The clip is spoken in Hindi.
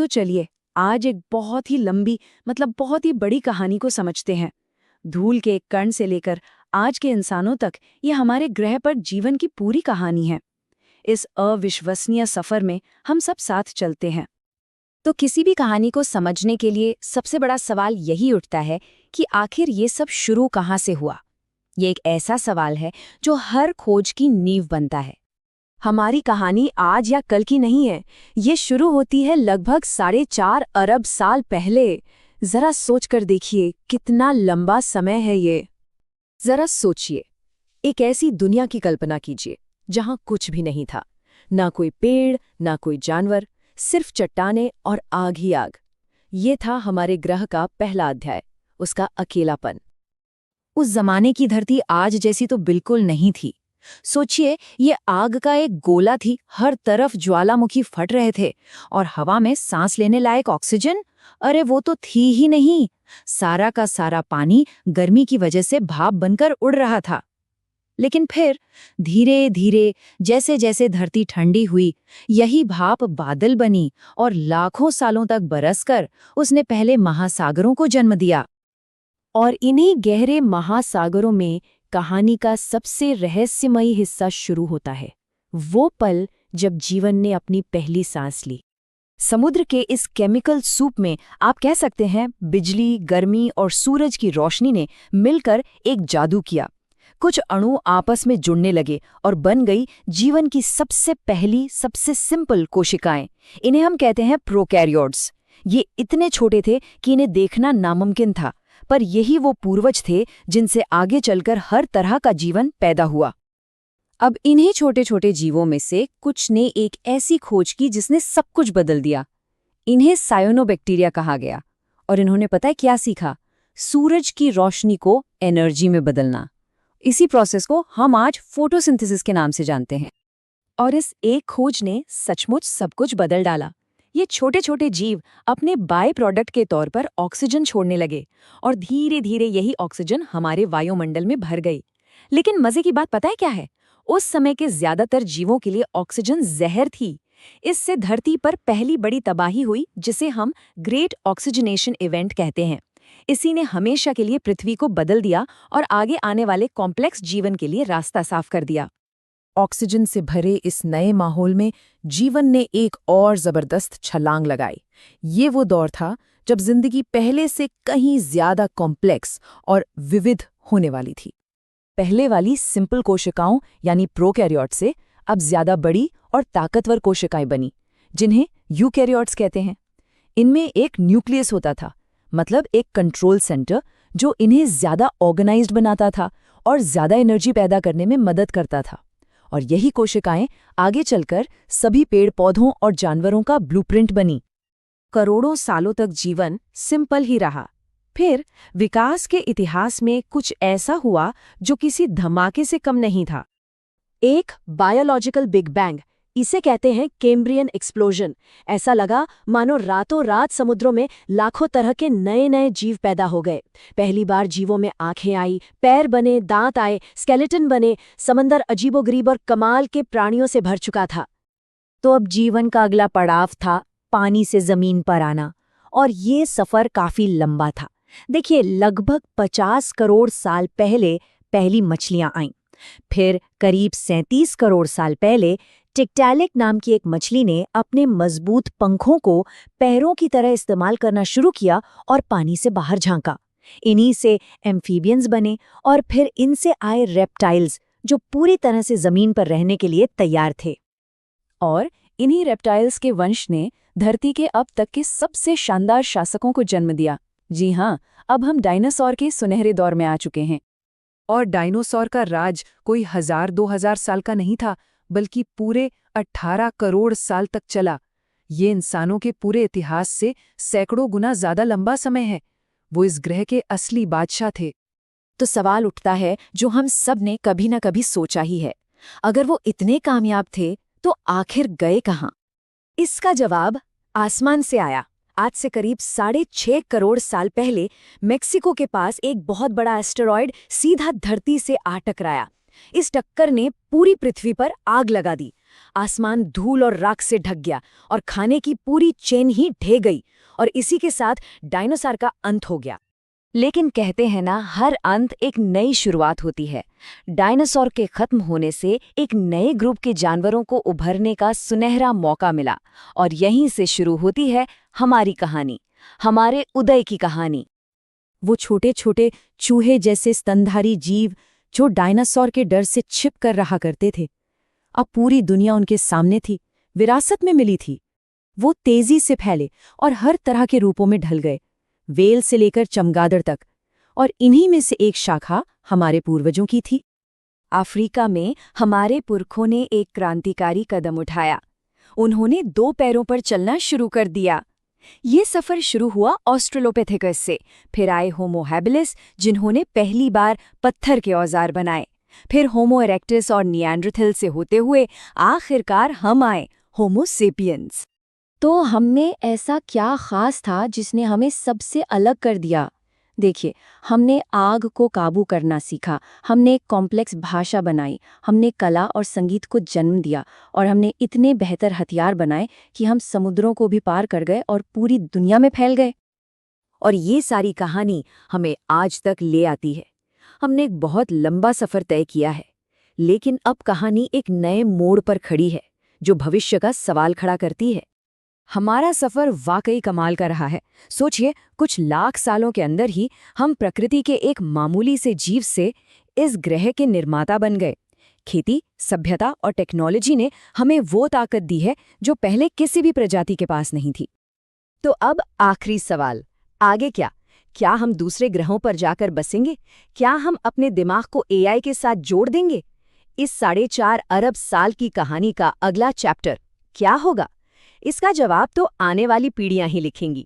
तो चलिए आज एक बहुत ही लंबी बहुत ही बड़ी कहानी को समझते हैं। धूल के एक कण से लेकर आज के इंसानों तक ये हमारे ग्रह पर जीवन की पूरी कहानी है। इस अविश्वसनीय सफर में हम सब साथ चलते हैं। तो किसी भी कहानी को समझने के लिए सबसे बड़ा सवाल यही उठता है कि आखिर ये सब शुरू कहाँ से हुआ। ये एक ऐसा सवाल है जो हर खोज की नींव बनता है। हमारी कहानी आज या कल की नहीं है, ये शुरू होती है लगभग 4.5 अरब साल पहले। जरा सोचकर देखिए कितना लंबा समय है ये। जरा सोचिए, एक ऐसी दुनिया की कल्पना कीजिए जहां कुछ भी नहीं था, ना कोई पेड़ ना कोई जानवर, सिर्फ चट्टानें और आग ही आग। ये था हमारे ग्रह का पहला अध्याय, उसका अकेलापन। उस जमाने की धरती आज जैसी तो बिल्कुल नहीं थी। सोचिए, ये आग का एक गोला थी, हर तरफ ज्वालामुखी फट रहे थे और हवा में सांस लेने लायक ऑक्सीजन, अरे वो तो थी ही नहीं। सारा का सारा पानी गर्मी की वजह से भाप बनकर उड़ रहा था। लेकिन फिर धीरे धीरे जैसे जैसे धरती ठंडी हुई, यही भाप बादल बनी और लाखों सालों तक बरसकर उसने पहले महासागरों को जन्म दिया। और इन्हीं गहरे महासागरों में कहानी का सबसे रहस्यमयी हिस्सा शुरू होता है। वो पल जब जीवन ने अपनी पहली सांस ली। समुद्र के इस केमिकल सूप में आप कह सकते हैं बिजली, गर्मी और सूरज की रोशनी ने मिलकर एक जादू किया। कुछ अणु आपस में जुड़ने लगे और बन गई जीवन की सबसे पहली, सबसे सिंपल कोशिकाएं। इन्हें हम कहते हैं प्रोकैरियोट्स। ये इतने छोटे थे कि इन्हें देखना नामुमकिन था, पर यही वो पूर्वज थे जिनसे आगे चलकर हर तरह का जीवन पैदा हुआ। अब इन्हीं छोटे छोटे जीवों में से कुछ ने एक ऐसी खोज की जिसने सब कुछ बदल दिया। इन्हें सायोनोबैक्टीरिया कहा गया और इन्होंने पता है क्या सीखा? सूरज की रोशनी को एनर्जी में बदलना। इसी प्रोसेस को हम आज फोटोसिंथेसिस के नाम से जानते हैं। और इस एक खोज ने सचमुच सब कुछ बदल डाला। ये छोटे छोटे जीव अपने बाय प्रोडक्ट के तौर पर ऑक्सीजन छोड़ने लगे और धीरे धीरे यही ऑक्सीजन हमारे वायुमंडल में भर गई। लेकिन मजे की बात पता है क्या है? उस समय के ज्यादातर जीवों के लिए ऑक्सीजन जहर थी। इससे धरती पर पहली बड़ी तबाही हुई, जिसे हम ग्रेट ऑक्सीजनेशन इवेंट कहते हैं। इसी ने हमेशा के लिए पृथ्वी को बदल दिया और आगे आने वाले कॉम्प्लेक्स जीवन के लिए रास्ता साफ कर दिया। ऑक्सीजन से भरे इस नए माहौल में जीवन ने एक और जबरदस्त छलांग लगाई। ये वो दौर था जब जिंदगी पहले से कहीं ज्यादा कॉम्प्लेक्स और विविध होने वाली थी। पहले वाली सिंपल कोशिकाओं यानी प्रोकैरियोट से अब ज्यादा बड़ी और ताकतवर कोशिकाएं बनी, जिन्हें यूकैरियोट्स कहते हैं। इनमें एक न्यूक्लियस होता था, मतलब एक कंट्रोल सेंटर, जो इन्हें ज्यादा ऑर्गेनाइज्ड बनाता था और ज्यादा एनर्जी पैदा करने में मदद करता था। और यही कोशिकाएं आगे चलकर सभी पेड़ पौधों और जानवरों का ब्लूप्रिंट बनी। करोड़ों सालों तक जीवन सिंपल ही रहा। फिर विकास के इतिहास में कुछ ऐसा हुआ जो किसी धमाके से कम नहीं था। एक बायोलॉजिकल बिग बैंग, इसे कहते हैं कैम्ब्रियन एक्सप्लोजन। ऐसा लगा मानो रातों रात समुद्रों में लाखों तरह के नए नए जीव पैदा हो गए। पहली बार जीवों में आंखें आई, पैर बने, दांत आए, स्केलेटन बने। समंदर अजीबोगरीब और कमाल के प्राणियों से भर चुका था। तो अब जीवन का अगला पड़ाव था पानी से जमीन पर आना, और ये सफर काफी लंबा था। देखिए, लगभग 50 करोड़ साल पहले पहली मछलियां आईं। फिर करीब 37 करोड़ साल पहले टिक्टैलिक नाम की एक मछली ने अपने मजबूत पंखों को पैरों की तरह इस्तेमाल करना शुरू किया और पानी से बाहर झांका। इन्हीं से एम्फीबियंस बने और फिर इनसे आए रेप्टाइल्स, जो पूरी तरह से जमीन पर रहने के लिए तैयार थे। और इन्हीं रेप्टाइल्स के वंश ने धरती के अब तक के सबसे शानदार शासकों को जन्म दिया। जी हाँ, अब हम डायनासोर के सुनहरे दौर में आ चुके हैं। और डायनासोर का राज कोई 1000-2000 साल का नहीं था, बल्कि पूरे 18 करोड़ साल तक चला। ये इंसानों के पूरे इतिहास से सैकड़ों गुना ज्यादा लंबा समय है। वो इस ग्रह के असली बादशाह थे। तो सवाल उठता है जो हम सब ने कभी न कभी सोचा ही है, अगर वो इतने कामयाब थे तो आखिर गए कहाँ? इसका जवाब आसमान से आया। आज से करीब 6.5 करोड़ साल पहले मेक्सिको के पास एक बहुत बड़ा एस्टेरॉयड सीधा धरती से आ टकराया। इस टक्कर ने पूरी पृथ्वी पर आग लगा दी। आसमान धूल और राख से ढक गया और खाने की पूरी चेन ही ढह गई, और इसी के साथ डायनासोर का अंत हो गया। लेकिन कहते हैं ना, हर अंत एक नई शुरुआत होती है। डायनासोर के खत्म होने से एक नए ग्रुप के जानवरों को उभरने का सुनहरा मौका मिला, और यहीं से शुरू होती है हमारी कहानी, हमारे उदय की कहानी। वो छोटे छोटे चूहे जैसे स्तनधारी जीव जो डायनासोर के डर से छिप कर रहा करते थे, अब पूरी दुनिया उनके सामने थी, विरासत में मिली थी। वो तेजी से फैले और हर तरह के रूपों में ढल गए, वेल से लेकर चमगादड़ तक, और इन्हीं में से एक शाखा हमारे पूर्वजों की थी। अफ्रीका में हमारे पुरखों ने एक क्रांतिकारी कदम उठाया। उन्होंने 2 पैरों पर चलना शुरू कर दिया। ये सफर शुरू हुआ ऑस्ट्रेलोपिथेकस से, फिर आए होमो हैबिलिस जिन्होंने पहली बार पत्थर के औजार बनाए, फिर होमो इरेक्टस और निएंडरथल से होते हुए आखिरकार हम आए, होमो सेपियंस। तो हमने ऐसा क्या खास था जिसने हमें सबसे अलग कर दिया? देखिए, हमने आग को काबू करना सीखा, हमने एक कॉम्प्लेक्स भाषा बनाई, हमने कला और संगीत को जन्म दिया, और हमने इतने बेहतर हथियार बनाए कि हम समुद्रों को भी पार कर गए और पूरी दुनिया में फैल गए। और ये सारी कहानी हमें आज तक ले आती है। हमने एक बहुत लंबा सफर तय किया है, लेकिन अब कहानी एक नए मोड़ पर खड़ी है, जो भविष्य का सवाल खड़ा करती है। हमारा सफर वाकई कमाल का रहा है। सोचिए, कुछ लाख सालों के अंदर ही हम प्रकृति के एक मामूली से जीव से इस ग्रह के निर्माता बन गए। खेती, सभ्यता और टेक्नोलॉजी ने हमें वो ताकत दी है जो पहले किसी भी प्रजाति के पास नहीं थी। तो अब आखिरी सवाल, आगे क्या? क्या हम दूसरे ग्रहों पर जाकर बसेंगे? क्या हम अपने दिमाग को AI के साथ जोड़ देंगे? इस 4.5 अरब साल की कहानी का अगला चैप्टर क्या होगा? इसका जवाब तो आने वाली पीढ़ियां ही लिखेंगी।